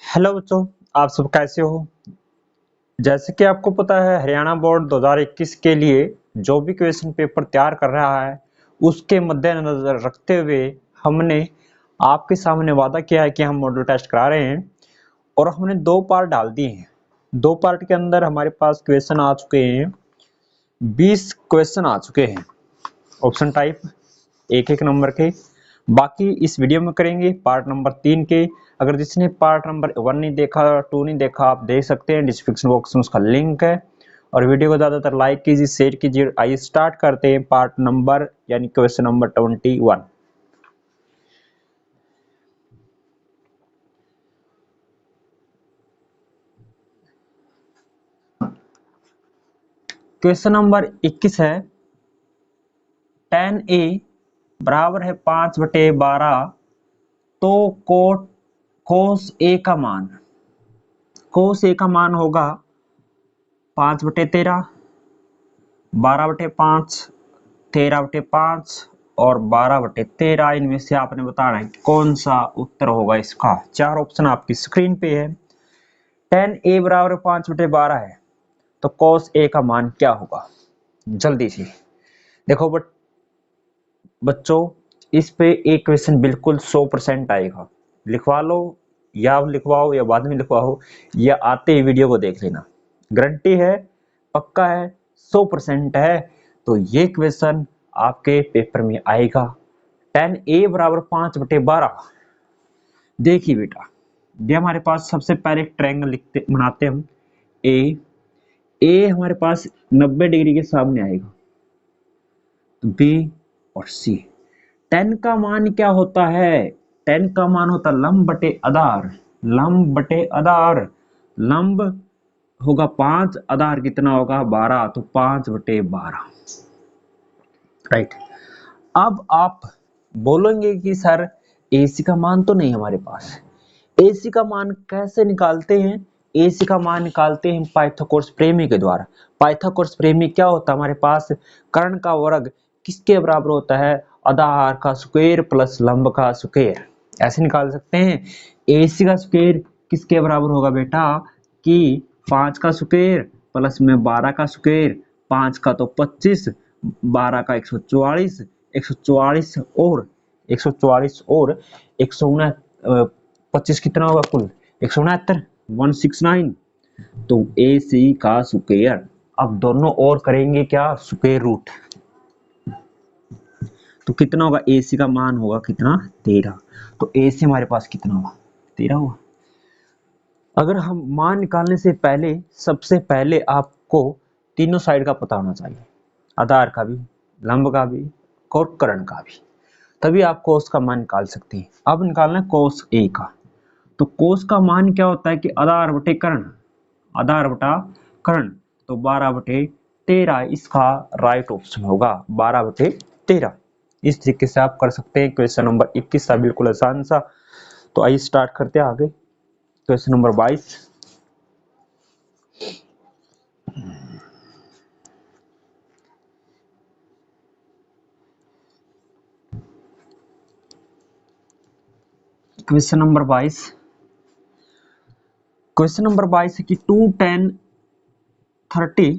Hello बच्चों, आप सब कैसे हो। जैसे कि आपको पता है, हरियाणा बोर्ड 2021 के लिए जो भी क्वेश्चन पेपर तैयार कर रहा है उसके मद्देनजर रखते हुए हमने आपके सामने वादा किया है कि हम मॉडल टेस्ट करा रहे हैं और हमने दो पार्ट डाल दिए हैं। दो पार्ट के अंदर हमारे पास क्वेश्चन आ चुके हैं, 20 क्वेश्चन आ चुके हैं ऑप्शन टाइप, एक एक नंबर के। बाकी इस वीडियो में करेंगे पार्ट नंबर 3 के। अगर जिसने पार्ट नंबर 1 नहीं देखा, 2 नहीं देखा, आप देख सकते हैं, डिस्क्रिप्शन बॉक्स में उसका लिंक है। और वीडियो को ज़्यादातर लाइक कीजिए, शेयर कीजिए। आइए स्टार्ट करते हैं पार्ट नंबर यानी क्वेश्चन नंबर 21। क्वेश्चन नंबर 21 है, tan A बराबर है 5/12, तो cos A का मान, cos A का मान होगा 5/13, 12/5, 13/5 और 12/13। इनमें से आपने बताना है कौन सा उत्तर होगा इसका। चार ऑप्शन आपकी स्क्रीन पे है। tan A बराबर 5/12 है, तो cos A का मान क्या होगा, जल्दी से देखो। बच्चों, इस पे एक क्वेश्चन बिल्कुल 100% आएगा। लिखवा लो या लिखवाओ या बाद में लिखवाओ, या आते ही वीडियो को देख लेना। गारंटी है, पक्का है, 100% है। तो ये क्वेश्चन आपके पेपर में आएगा। tan A बराबर 5/12। देखिए बेटा, ये हमारे पास सबसे पहले एक ट्रायंगल लिखते बनाते हम। ए हमारे पास 90 डिग्री के सामने आएगा, बी और सी। tan का मान क्या होता है? tan का मान होता है लंब बटे आधार। लंब बटे आधार, लंब होगा 5, आधार कितना होगा 12, तो 5/12। राइट। अब आप बोलेंगे कि सर AC का मान तो नहीं हमारे पास। AC का मान कैसे निकालते हैं? AC का मान निकालते हैं पाइथागोरस प्रमेय के द्वारा। पाइथागोरस प्रमेय क्या होता है हमारे पास? कर्ण का वर्ग किसके बराबर होता है? आधार का स्क्वायर प्लस लंब का स्क्वायर। ऐसे निकाल सकते हैं। AC का स्क्वायर किसके बराबर होगा बेटा? कि 5 का स्क्वायर प्लस में 12 का स्क्वायर। 5 का तो 25, 12 का 144, 144 और 144 और 125 कितना होगा कुल? 169, 169। तो AC का स्क्वायर। अब दोनों और करेंगे क्या? Square root. तो कितना होगा? AC का मान होगा कितना? 13। तो AC हमारे पास कितना होगा? 13 होगा। अगर हम मान निकालने से पहले सबसे पहले आपको तीनों साइड का पता होना चाहिए, आधार का भी, लंब का भी और कर्ण का भी, तभी आप कोस का मान निकाल सकते हैं। अब निकालना है कोस A का। तो कोस का मान क्या होता है कि आधार बटे कर्ण, आधार बटा कर्ण, तो 12/13 इसका राइट ऑप्शन होगा, 12/13। इस तरीके से आप कर सकते हैं। क्वेश्चन नंबर 21 था, बिल्कुल आसान सा। तो आइए स्टार्ट करते हैं आगे। Question number 22। Question number 22। Question number 22 है कि 2 tan 30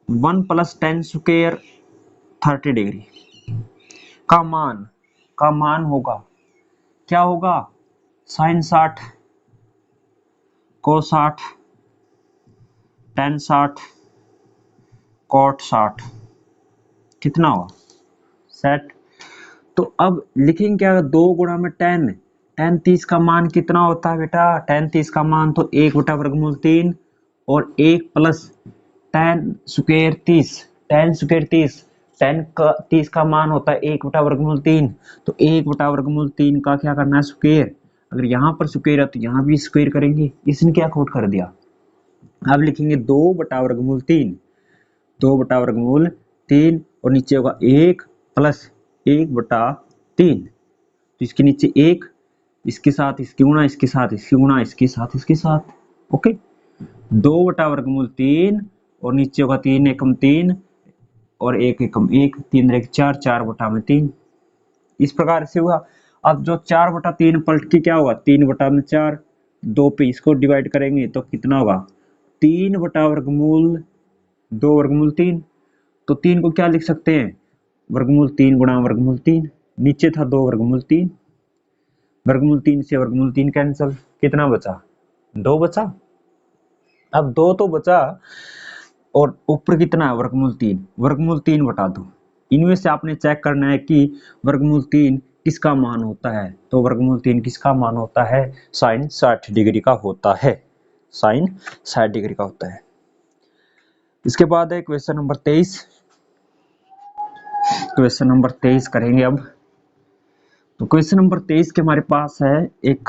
1 plus tan square 30 degree का मान होगा, क्या होगा? sin 60, cos 60, tan 60, cot 60। कितना होगा? सेट। तो अब लिखेंगे क्या? 2 गुणा में tan। tan 30 का मान कितना होता है बेटा? tan 30 का मान तो 1/3 और 1 plus tan square 30। tan square 30, tan का 30 का मान होता है 1/3। तो 1/3 का क्या करना है? स्क्वायर। अगर यहाँ पर स्क्वायर है तो यहाँ भी स्क्वायर करेंगे। इसने क्या कोट कर दिया? अब लिखेंगे 2/3, 2/3 और नीचे होगा 1 प्लस 1/3। तो इसके नीचे 1, इसके साथ इसकी गुणा, इसके साथ इसकी गुणा, इसके साथ इसके साथ। ओके, 2/3 और नीचे होगा 3 एकम 3 और 1 एकम 1, 3 एक 4, 4/3। इस प्रकार से हुआ। अब जो 4/3 पलट के क्या होगा? 3/4। 2 पे इसको डिवाइड करेंगे तो कितना होगा 3 बटा वर्गमूल 2 वर्गमूल 3। तो 3 को क्या लिख सकते हैं वर्गमूल 3 गुणा वर्गमूल 3, नीचे था 2 वर्गमूल 3, वर्गमूल 3 से वर्गमूल 3 कैंसिल, कितना बचा 2 बचा। अब 2 तो बचा और ऊपर कितना है वर्गमूल 3 बटा 2। इनमें से आपने चेक करना है कि वर्गमूल 3 किसका मान होता है। तो वर्गमूल 3 किसका मान होता है साइन 60 डिग्री का होता है, साइन 60 डिग्री का होता है। इसके बाद है क्वेश्चन नंबर 23। क्वेश्चन नंबर 23 करेंगे अब। तो क्वेश्चन नंबर 23 के हमारे पास है एक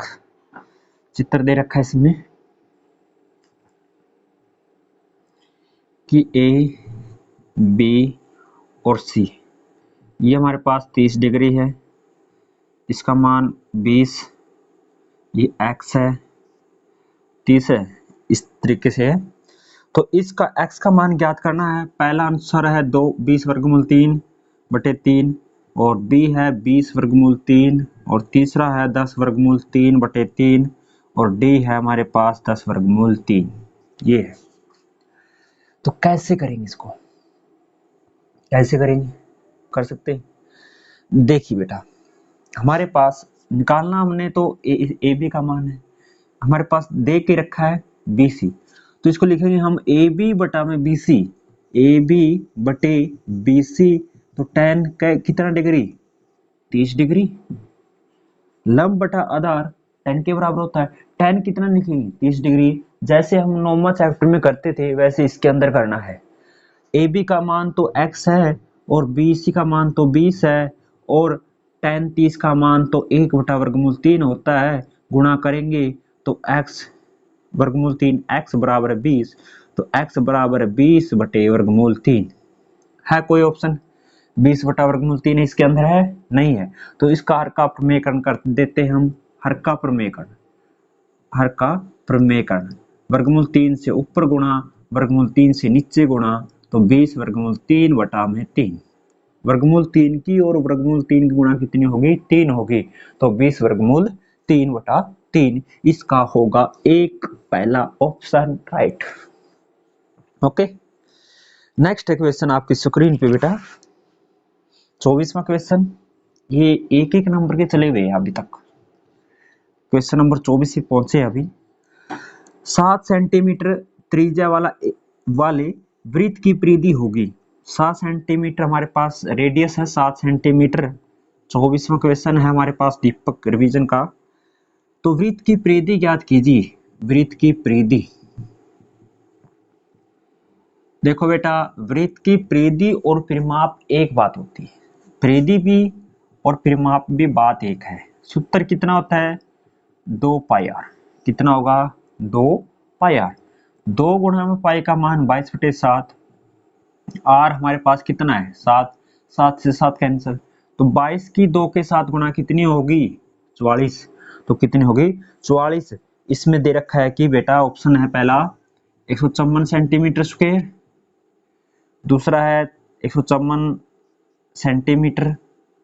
चित्र दे रखा है इसमें कि ए बी और सी, ये हमारे पास 30 डिग्री है, इसका मान 20, ये x है 30 है, इस तरीके से है। तो इसका x का मान ज्ञात करना है। पहला आंसर है 20 वर्गमूल 3 बटे 3 और b है 20 वर्गमूल 3 और तीसरा है 10 वर्गमूल 3 बटे 3 और d है हमारे पास 10 वर्गमूल 3। ये है। तो कैसे करेंगे इसको, कैसे करेंगे कर सकते हैं। देखिए बेटा हमारे पास निकालना हमने तो ए बी का मान है, हमारे पास दे के रखा है बी सी, तो इसको लिखेंगे हम ए बी बटा में बी सी, ए बी बटे बी सी। तो tan का कितना डिग्री 30 डिग्री, लंब बटा आधार tan के बराबर होता है। tan कितना लिखेंगे 30 डिग्री, जैसे हम नॉर्मल चैप्टर में करते थे वैसे इसके अंदर करना है। ए बी का मान तो x है और बी सी का मान तो 20 है और tan 30 का मान तो 1 बटा वर्गमूल 3 होता है, गुणा करेंगे तो x वर्गमूल 3 x बराबर है 20, तो x बराबर है 20 बटे वर्गमूल 3। है कोई ऑप्शन 20 बटा वर्गमूल 3 इसके अंदर है नहीं है, तो इसका हर का प्रमेयकरण कर देते हैं हम। हर का प्रमेयकरण, हर का प्रमेयकरण वर्गमूल 3 से ऊपर गुणा वर्गमूल 3 से नीचे गुणा, तो 20 वर्गमूल 3 बटा में 3, वर्गमूल 3 की और वर्गमूल 3 की गुणा कितनी होगी 3 होगी, तो 20 वर्गमूल 3 बटा 3 इसका होगा एक पहला option right. Okay next question आपकी स्क्रीन पे बेटा 24वां क्वेश्चन, ये एक एक नंबर के चले हुए अभी तक, क्वेश्चन नंबर 24 से पहुंचे अभी। 7 सेंटीमीटर त्रिज्या वाले वृत्त की परिधि होगी, 7 सेंटीमीटर हमारे पास रेडियस है 7 सेंटीमीटर। 24वां क्वेश्चन है हमारे पास दीपक रिवीजन का। तो वृत्त की परिधि ज्ञात कीजिए, वृत्त की परिधि। देखो बेटा वृत्त की परिधि और परिमाप एक बात होती है, परिधि भी और परिमाप भी बात एक है। सूत्र कितना होता है 2 पाई आर, कितना होगा 2 पाई आर, 2 गुणा में पाई का मान 22/7, आर हमारे पास कितना है 7, 7 से 7 कैंसिल, तो 22 की 2 के साथ गुणा कितनी होगी 44, तो कितनी होगी 44। इसमें दे रखा है कि बेटा ऑप्शन है पहला 154 सेंटीमीटर स्क्वायर, दूसरा है 154 सेंटीमीटर,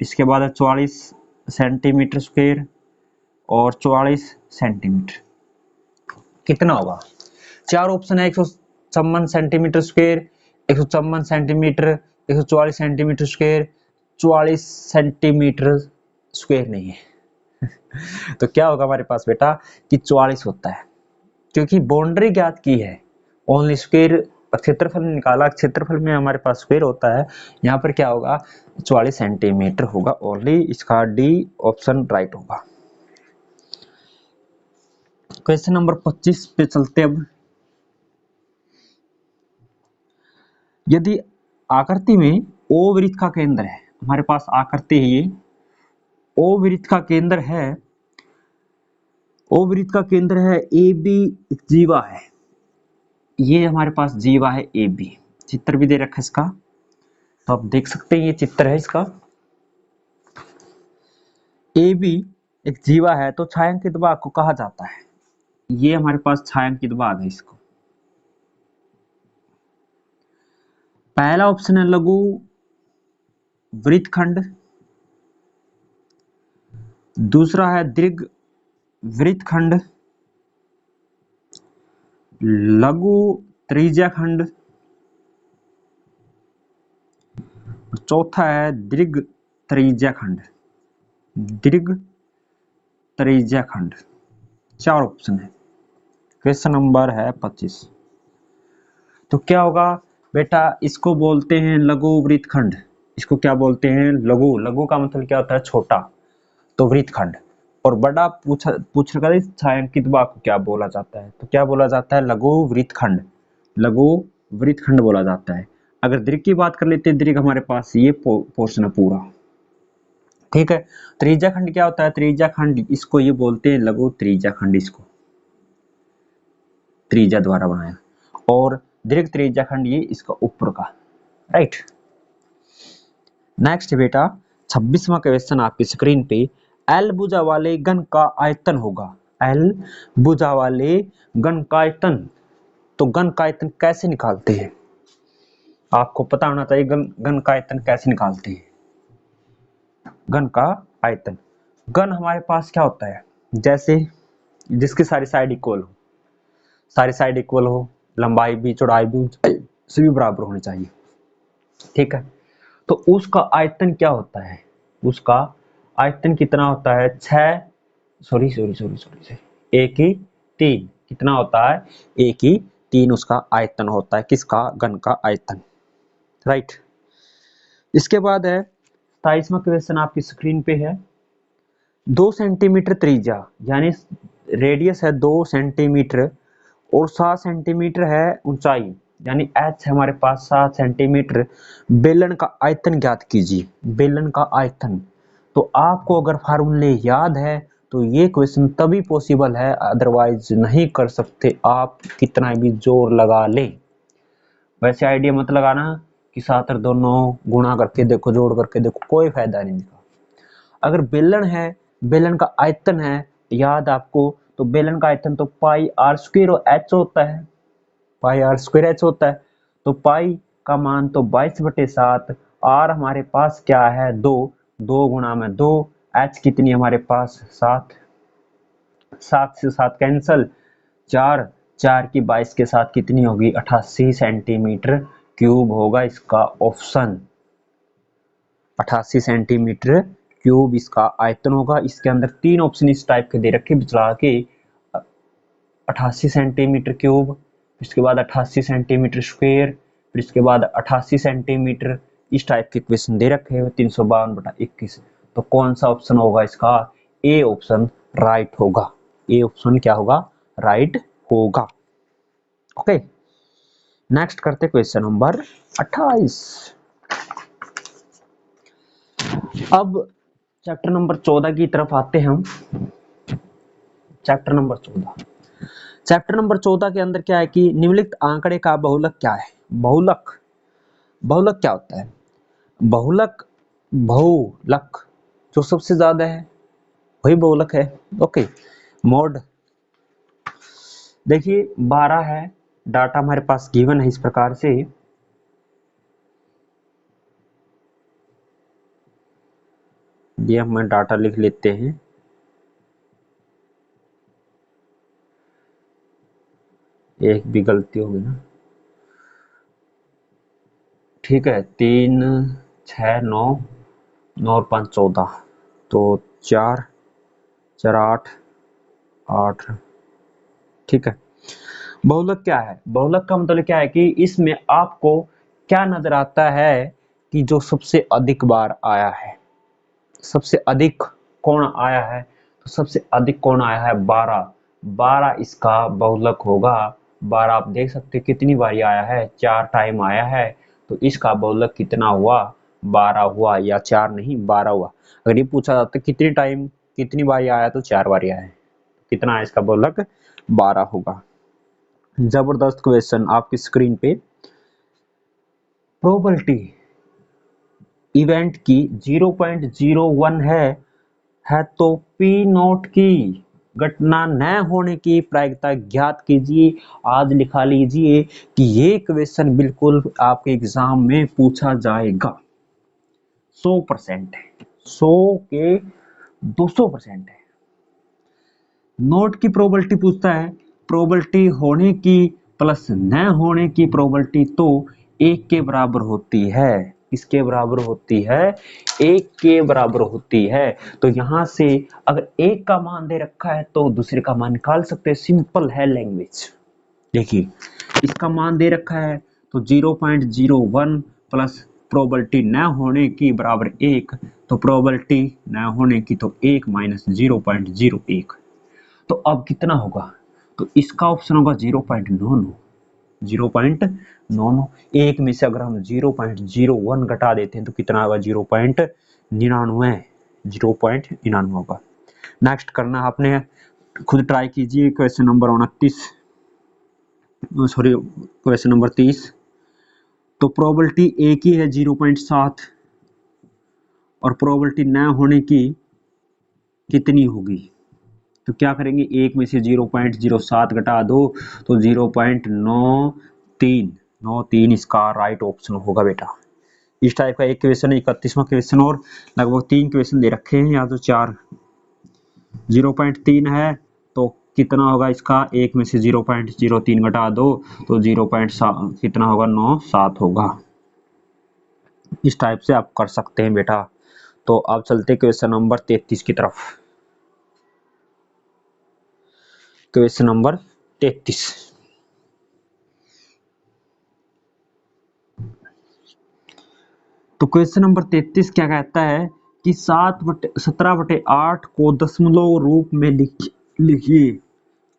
इसके बाद है 44 सेंटीमीटर स्क्वायर और 44 सेंटीमीटर, कितना होगा चार ऑप्शन है 154 centimetre square, 154 centimetre, 144 centimetre square, 44 centimetre square नहीं है तो क्या होगा हमारे पास बेटा कि 44 होता है, क्योंकि बाउंड्री ज्ञात की है, ओनली स्क्वायर क्षेत्रफल निकाला, क्षेत्रफल में हमारे पास स्क्वायर होता है, यहाँ पर क्या होगा 44 सेंटीमीटर होगा ओनली, इसका डी ऑप्शन राइट होगा। क्वेश्चन नंबर 25 पे चलते अब। यदि आकृति में ओ वृत्त का केंद्र है, हमारे पास आकृति है ये ओ वृत्त का केंद्र है, ओ वृत्त का केंद्र है ए बी, जीवा है, ये हमारे पास जीवा है ए बी, चित्र भी दे रखा है इसका, तो आप देख सकते हैं ये चित्र है इसका। ए बी एक जीवा है तो छायांकित भाग को कहा जाता है, ये हमारे पास छायांकित भाग है इसको। पहला ऑप्शन है लघु वृत्तखंड, दूसरा है दीर्घ वृत्तखंड लघु त्रिज्याखंड, चौथा है दीर्घ त्रिज्याखंड। दीर्घ त्रिज्याखंड, चार ऑप्शन है। क्वेश्चन नंबर है 25। तो क्या होगा बेटा, इसको बोलते हैं लघु वृत्तखंड। इसको क्या बोलते हैं? लघु। लघु का मतलब क्या होता है? छोटा। तो वृत्तखंड। और बड़ा पूछ रखा है छायांकित भाग को क्या बोला जाता है? तो क्या बोला जाता है? लघु वृत्तखंड। लघु वृत्तखंड बोला जाता है। अगर दीर्घ की बात कर लेते हैं, दीर्घ हमारे पास ये पोर्शन है पूरा। ठीक है। त्रिज्याखंड क्या होता है? त्रिज्याखंड इसको ये बोलते हैं लघु त्रिज्याखंड, इसको त्रिज्या द्वारा बनाया। और दीर्घ त्रिज्याखंड ये इसका ऊपर का। राइट। नेक्स्ट बेटा 26वां क्वेश्चन आपकी स्क्रीन पे। एल भुजा वाले घन का आयतन होगा। एल भुजा वाले घन का आयतन। तो घन का आयतन कैसे निकालते हैं? आपको पता होना चाहिए घन का आयतन कैसे निकालते हैं। घन का आयतन, घन हमारे पास क्या होता है? जैसे जिसकी सारी साइड इक्वल हो, सारी साइड इक्वल हो, लंबाई भी चौड़ाई भी सभी बराबर होनी चाहिए। ठीक है। तो उसका आयतन क्या होता है? उसका आयतन कितना होता है? सॉरी सॉरी सॉरी सॉरी, एक ही तीन। कितना होता है? एक ही तीन उसका आयतन होता है। किसका? घन का आयतन। राइट। इसके बाद है 27वां क्वेश्चन आपकी स्क्रीन पे है। 2 सेंटीमीटर त्रिज्या, यानी रेडियस है 2 सेंटीमीटर और 7 सेंटीमीटर है ऊंचाई, यानी h है हमारे पास 7 सेंटीमीटर। बेलन का आयतन ज्ञात कीजिए। बेलन का आयतन। तो आपको अगर फार्मूले याद है तो ये क्वेश्चन तभी पॉसिबल है, अदरवाइज नहीं कर सकते आप कितना भी जोर लगा ले। वैसे आइडिया मत लगाना कि 7 और 2 9 गुणा करके देखो, जोड़ करके देखो, कोई फायदा नहीं इसका। अगर बेलन है, बेलन का आयतन है याद आपको, तो बेलन का आयतन तो पाई आर स्क्वायर और एच होता है। पाई आर स्क्वायर एच होता है। तो पाई का मान तो 22/7, आर हमारे पास क्या है? 2, 2 गुणा में 2, एच कितनी हमारे पास? 7, 7 से 7 कैंसल, 4, 4 की 22 के साथ कितनी होगी? 88 सेंटीमीटर क्यूब होगा इसका ऑप्शन। 88 सेंटीमीटर क्यूब इसका आयतन होगा। इसके अंदर तीन ऑप्शन इस टाइप के दे रखे, चला के 88 सेंटीमीटर क्यूब, इसके बाद 88 सेंटीमीटर स्क्वायर, फिर इसके बाद 88 सेंटीमीटर, इस टाइप के क्वेश्चन दे रखे हैं 352/21। तो कौन सा ऑप्शन होगा इसका? ए ऑप्शन राइट होगा। ए ऑप्शन क्या होगा? राइट होगा। ओके। नेक्स्ट करते क्वेश्चन नंबर 28। अब चैप्टर नंबर 14 की तरफ आते हैं हम। Chapter number 14। चैप्टर नंबर 14 के अंदर क्या है कि निम्नलिखित आंकड़े का बहुलक क्या है? बहुलक, बहुलक क्या होता है? बहुलक, बहुलक जो सबसे ज्यादा है वही बहुलक है। ओके। मोड देखिए 12 है, डाटा हमारे पास गिवन है इस प्रकार से। ये हम डाटा लिख लेते हैं। एक भी गलती होगी ना। ठीक है। 3 6 9 9 और 5 14, तो 4 4 8 8। ठीक है। बहुलक क्या है? बहुलक का मतलब क्या है कि इसमें आपको क्या नजर आता है कि जो सबसे अधिक बार आया है, सबसे अधिक कौन आया है? तो सबसे अधिक कौन आया है? 12। 12 इसका बहुलक होगा। 12 आप देख सकते हैं कितनी बार आया है? 4 टाइम आया है। तो इसका बहुलक कितना हुआ? 12 हुआ, या 4 नहीं 12 हुआ। अगर ये पूछा जाता कितनी टाइम कितनी बार आया, तो 4 बार आया है। कितना है इसका बहुलक? 12 होगा। जबरदस्त क्वेश्चन आपकी स्क्रीन पे। प्रोबेबिलिटी इवेंट की 0.01 है तो पी नॉट की घटना न होने की प्रायिकता ज्ञात कीजिए। आज लिखा लीजिए कि ये क्वेश्चन बिल्कुल आपके एग्जाम में पूछा जाएगा। 100% है, 100 के 200% है। नोट की प्रोबेबिलिटी पूछता है प्रोबेबिलिटी होने की प्लस न होने की प्रोबेबिलिटी तो 1 के बराबर होती है। किसके बराबर होती है? 1 के बराबर होती है। तो यहां से अगर 1 का मान दे रखा है तो दूसरे का मान निकाल सकते हैं, सिंपल है लैंग्वेज। देखिए इसका मान दे रखा है तो 0.01 प्लस प्रोबेबिलिटी न होने की बराबर 1, तो प्रोबेबिलिटी न होने की तो 1 माइनस 0.01। तो अब कितना होगा? तो इसका ऑप्शन होगा 0.99। 0.99 एक में से अगर हम 0.01 घटा देते हैं तो कितना होगा? 0.99। 0.99 होगा। नेक्स्ट करना आपने, खुद ट्राई कीजिए। Question number 29, sorry question number 30। तो प्रोबेबिलिटी ए की है 0.7 और प्रोबेबिलिटी न होने की कितनी होगी? तो क्या करेंगे? 1 में से 0.07 घटा दो तो 0.93 इसका राइट ऑप्शन होगा बेटा। इस टाइप का एक क्वेश्चन, 31वां क्वेश्चन और लगभग 3 क्वेश्चन दे रखे हैं, या तो 4। 0.3 है तो कितना होगा इसका? 1 में से 0.03 घटा दो तो 0.7 कितना होगा? 97 होगा। इस टाइप से आप कर सकते हैं बेटा। तो अब चलते क्वेश्चन नंबर 33 की तरफ। Question number 33। तो क्वेश्चन नंबर 33 क्या कहता है कि 17/8 को दशमलव रूप में लिखिए।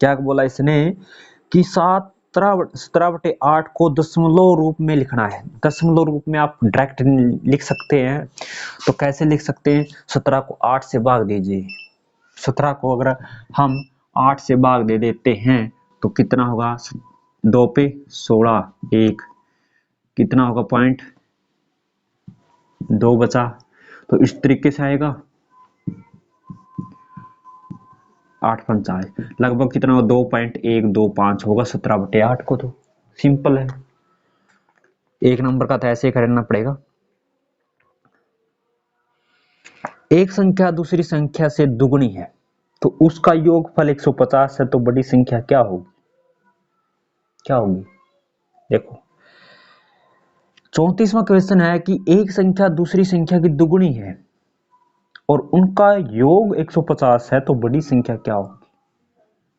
क्या बोला इसने? कि 17/8 को दशमलव रूप में लिखना है। दशमलव रूप में आप डायरेक्ट लिख सकते हैं। तो कैसे लिख सकते हैं? 17 को 8 से भाग दीजिए। 17 को अगर हम 8 से भाग दे देते हैं तो कितना होगा? 2 पे 16, 1 कितना होगा? 0.2 बचा। तो इस तरीके से आएगा 8×5 लगभग कितना होगा? 2.125 होगा 17/8 को। तो सिंपल है। एक नंबर का तो ऐसे ही करना पड़ेगा। एक संख्या दूसरी संख्या से दुगुनी है तो उसका योगफल 150 है, तो बड़ी संख्या क्या होगी? क्या होगी? देखो 34वां क्वेश्चन है कि एक संख्या दूसरी संख्या की दुगुनी है और उनका योग 150 है, तो बड़ी संख्या क्या होगी?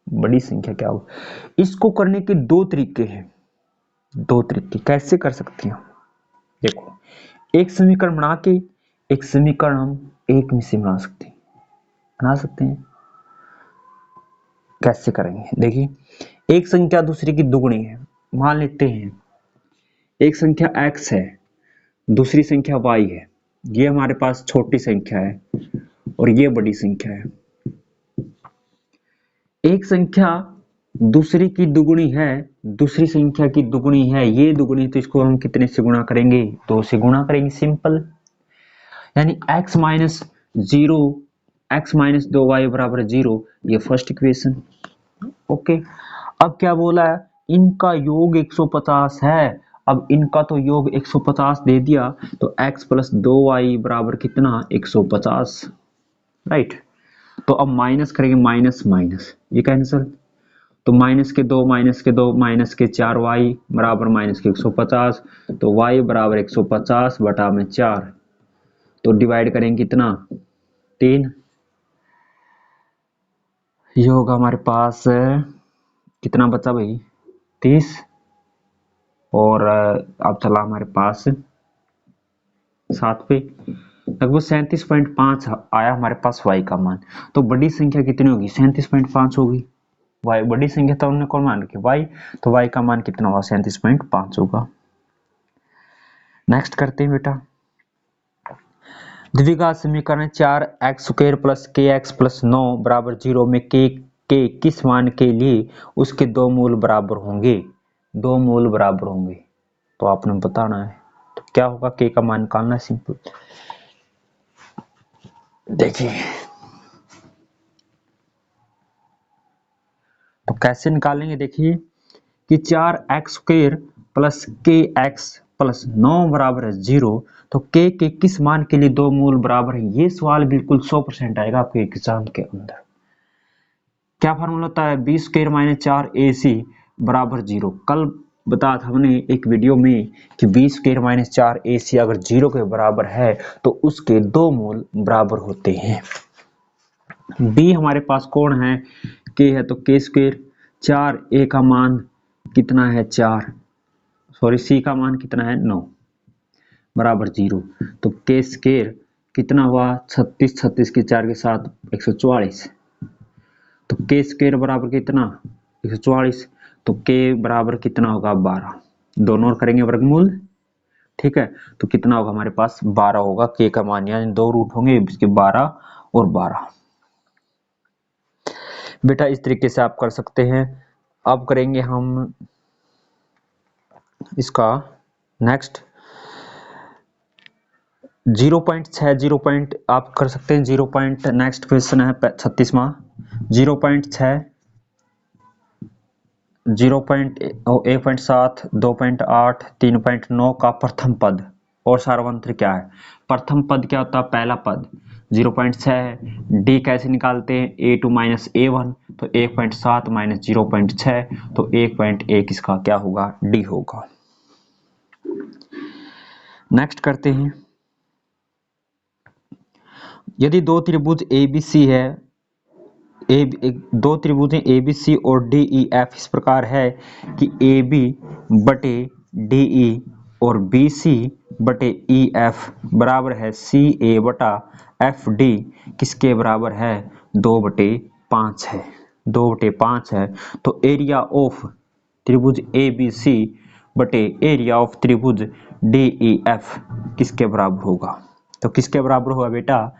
बड़ी संख्या क्या होगी? इसको करने के 2 तरीके हैं। 2 तरीके कैसे कर सकते हैं? देखो एक समीकरण बना के एक समीकरण हम एक में से बना सकते हैं। कैसे करेंगे? देखिए एक संख्या दूसरी की दुगुनी है। मान लेते हैं एक संख्या x है, दूसरी संख्या y है। ये हमारे पास छोटी संख्या है और ये बड़ी संख्या है। एक संख्या दूसरी की दुगुनी है, दूसरी संख्या की दुगुनी है, ये दुगुनी, तो इसको हम कितने से गुणा करेंगे? 2 से गुणा करेंगे। सिंपल। यानी x माइनस 2y बराबर 0, ये फर्स्ट इक्वेशन। ओके। अब क्या बोला है? इनका योग 150 है। अब इनका तो योग 150 दे दिया तो x प्लस 2y बराबर कितना? 150। राइट। तो अब माइनस करेंगे, माइनस माइनस ये कैंसिल, तो माइनस के 2 माइनस के 2 माइनस के 4y बराबर माइनस के 150। तो y बराबर 150 बटा में 4। तो डिवाइड करेंगे कितना? 3। ये होगा हमारे पास कितना बचा भाई? 30। और अब चला हमारे पास 7 पे लगभग 37.5 आया हमारे पास y का मान। तो बड़ी संख्या कितनी होगी? 37.5 होगी। y बड़ी संख्या तो हमने कौन मान रखी? y। तो y का मान कितना होगा? 37.5 होगा। नेक्स्ट करते हैं बेटा। द्विघात समीकरण 4x² प्लस kx प्लस 9 बराबर 0 में k के किस मान के लिए उसके 2 मूल बराबर होंगे? 2 मूल बराबर होंगे तो आपने बताना है। तो क्या होगा? k का मान निकालना। सिंपल। देखिए तो कैसे निकालेंगे? देखिए कि 4x² प्लस kx प्लस 9 बराबर है 0, तो k के किस मान के लिए 2 मूल बराबर है? ये सवाल बिल्कुल 100% आएगा आपके एग्जाम के अंदर। क्या फार्मूला होता है, बी स्क्वायर माइनस 4ac बराबर 0। कल बताया था हमने एक वीडियो में कि बी स्क्वायर माइनस 4ac अगर 0 के बराबर है तो उसके दो मूल बराबर होते हैं। बी हमारे पास कौन है, के है, तो के स्क्वायर 4a का मान कितना है 4, सॉरी सी का मान कितना है 9 बराबर 0। तो के स्क्वायर कितना हुआ 36, 36 की 4 के साथ 144। तो के स्क्वायर बराबर कितना 144, तो के बराबर कितना होगा 12, दोनों ओर करेंगे वर्गमूल, ठीक है। तो कितना होगा हमारे पास 12 होगा के का मान, यानी दो रूट होंगे इसके 12 और 12। बेटा इस तरीके से आप कर सकते हैं। अब करेंगे हम इसका नेक्स्ट 0.6, 0 पॉइंट आप कर सकते हैं 0 पॉइंट। नेक्स्ट क्वेश्चन है 36वां 0.6, 0.1.7, 2.8, 3.9 का प्रथम पद और सार्वंत्र क्या है। प्रथम पद क्या होता है, पहला पद 0.6 है। डी कैसे निकालते हैं, a2 माइनस a1, तो 1.7 माइनस 0.6, तो 1.1 इसका क्या होगा, डी होगा। नेक्स्ट करते हैं, यदि दो त्रिभुज ABC है, दो त्रिभुजें ABC और DEF इस प्रकार है कि AB बटे DE और BC बटे EF बराबर है CA बटा FD किसके बराबर है, 2/5 है, 2/5 है। तो एरिया ऑफ त्रिभुज ABC बटे एरिया ऑफ त्रिभुज DEF किसके बराबर होगा। तो किसके बराबर होगा बेटा,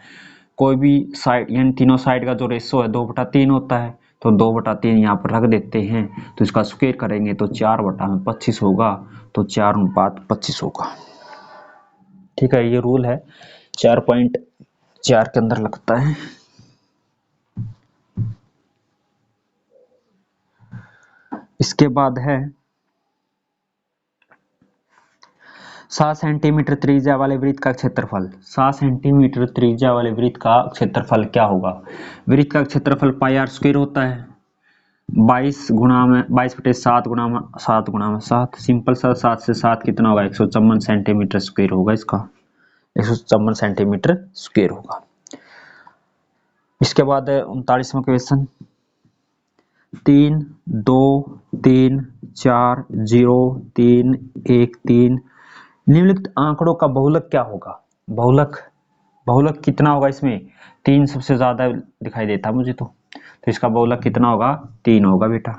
कोई भी साइड यानी तीनों साइड का जो रेशो है 2/3 होता है, तो 2/3 यहाँ पर रख देते हैं, तो इसका स्क्वायर करेंगे तो 4/25 होगा, तो 4:25 होगा। ठीक है, ये रूल है 4.4 के अंदर लगता है। इसके बाद है 7 सेंटीमीटर त्रिज्या वाले वृत्त का क्षेत्रफल। 7 सेंटीमीटर त्रिज्या वाले वृत्त का क्षेत्रफल क्या होगा। वृत्त का क्षेत्रफल पाई आर स्क्वायर होता है, 22/7 गुणा में 7 गुणा में 7, सिंपल सा 7 से 7 कितना होगा, 154 सेंटीमीटर स्क्वायर होगा, इसका 154 सेंटीमीटर स्क्वायर होगा। इसके बाद 39वां क्वेश्चन 3 2 3 4 0 3 1 3 निम्नलिखित आंकड़ों का बहुलक क्या होगा। बहुलक कितना होगा, इसमें 3 सबसे ज्यादा दिखाई देता है मुझे, तो इसका बहुलक कितना होगा, 3 होगा बेटा।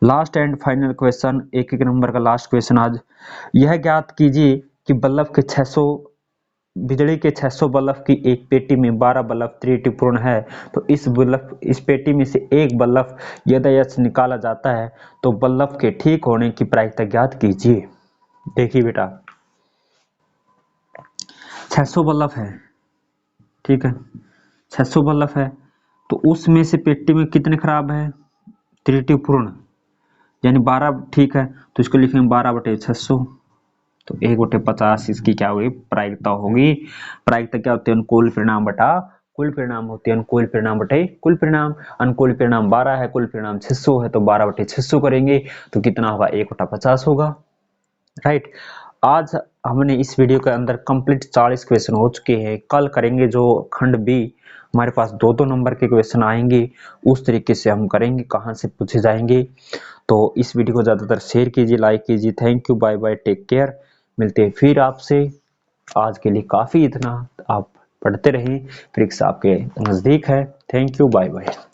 लास्ट एंड फाइनल क्वेश्चन, एक नंबर का लास्ट क्वेश्चन आज, यह ज्ञात कीजिए कि बल्ब के 600 बिजली के 600 बल्ब की एक पेटी में 12 बल्ब त्रुटिपूर्ण है, तो इस पेटी में से एक बल्ब यदि निकाला जाता है तो बल्ब के ठीक होने की प्रायिकता ज्ञात कीजिए। देखिए बेटा 600 बल्ब है, ठीक है, 600 बल्ब है, तो उसमें से पेटी में कितने खराब है, त्रुटिपूर्ण, यानी 12 ठीक है, तो इसको लिखेंगे 12/600, तो 1/50 इसकी क्या होगी, प्रायिकता होगी। प्रायिकता क्या होती है, अनुकूल परिणाम बटा कुल परिणाम होती है, अनुकूल परिणाम बटे कुल परिणाम। अनुकूल परिणाम 12 है, कुल परिणाम 600 है, तो 12/600 करेंगे तो कितना होगा, 1/50 होगा, राइट। आज हमने इस वीडियो के अंदर कंप्लीट 40 क्वेश्चन हो चुके हैं। कल करेंगे जो खंड बी, हमारे पास 2-2 नंबर के क्वेश्चन आएंगे, उस तरीके से हम करेंगे, कहाँ से पूछे जाएंगे। तो इस वीडियो को ज़्यादातर शेयर कीजिए, लाइक कीजिए। Thank you, bye bye, take care. मिलते हैं फिर आपसे, आज के लिए काफ़ी इतना, आप पढ़ते रहें, परीक्षा आपके नज़दीक है। Thank you, bye bye.